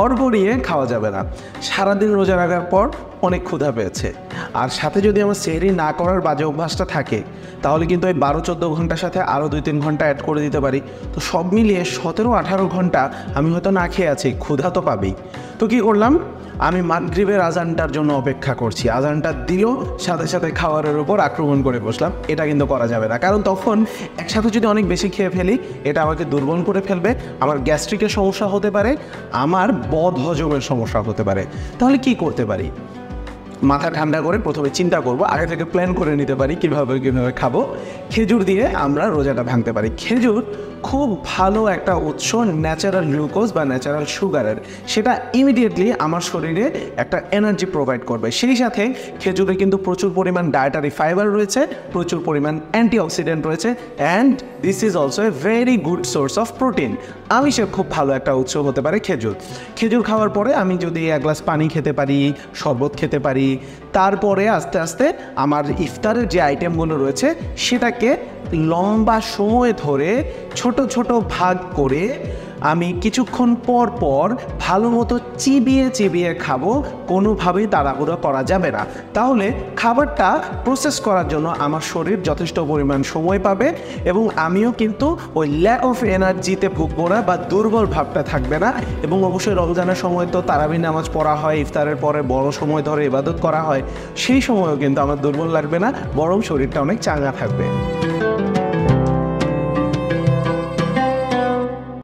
গড়গড়িয়ে খাওয়া যাবে না। সারাদিন রোজা রাখার পর অনেক ক্ষুধা পেয়েছে, আর সাথে যদি আমার সেহরি না করার বাজে অভ্যাসটা থাকে, তাহলে কিন্তু ওই 12-14 ঘন্টার সাথে আরও 2-3 ঘন্টা অ্যাড করে দিতে পারি। তো সব মিলিয়ে 17-18 ঘন্টা আমি হয়তো না খেয়ে আছি, ক্ষুধা তো পাবেই। তো কী করলাম, আমি মাগরিবের আজানটার জন্য অপেক্ষা করছি। আজানটা দিল, সাথে সাথে খাবারের উপর আক্রমণ করে বসলাম। এটা কিন্তু করা যাবে না, কারণ তখন একসাথে যদি অনেক বেশি খেয়ে ফেলি, এটা আমাকে দুর্বল করে ফেলবে, আমার গ্যাস্ট্রিকের সমস্যা হতে পারে, আমার বদ হজমের সমস্যা হতে পারে। তাহলে কি করতে পারি? মাথা ঠান্ডা করে প্রথমে চিন্তা করব, আগে থেকে প্ল্যান করে নিতে পারি কীভাবে খাবো। খেজুর দিয়ে আমরা রোজাটা ভাঙতে পারি। খেজুর খুব ভালো একটা উৎস ন্যাচারাল গ্লুকোজ বা ন্যাচারাল সুগারের, সেটা ইমিডিয়েটলি আমার শরীরে একটা এনার্জি প্রোভাইড করবে। সেই সাথে খেজুরে কিন্তু প্রচুর পরিমাণ ডায়েটারি ফাইবার রয়েছে, প্রচুর পরিমাণ অ্যান্টিঅক্সিডেন্ট রয়েছে, and this is also a very good source of protein. আমিষের খুব ভালো একটা উৎস হতে পারে খেজুর। খেজুর খাওয়ার পরে আমি যদি 1 গ্লাস পানি খেতে পারি, শরবত খেতে পারি, তারপরে আস্তে আস্তে আমার ইফতারের যে আইটেমগুলো রয়েছে সেটাকে লম্বা সময় ধরে ছোট ছোট ভাগ করে আমি কিছুক্ষণ পর পর ভালো মতো চিবিয়ে খাবো। কোনোভাবেই তাড়াহুড়ো করা যাবে না, তাহলে খাবারটা প্রসেস করার জন্য আমার শরীর যথেষ্ট পরিমাণ সময় পাবে, এবং আমিও কিন্তু ওই ল্যাক অফ এনার্জিতে ভুগবো না বা দুর্বল ভাবটা থাকবে না। এবং অবশ্যই রমজানের সময় তো তারাবি নামাজ পড়া হয়, ইফতারের পরে বড় সময় ধরে ইবাদত করা হয়, সেই সময়ও কিন্তু আমার দুর্বল লাগবে না, বরং শরীরটা অনেক চাঙ্গা থাকবে।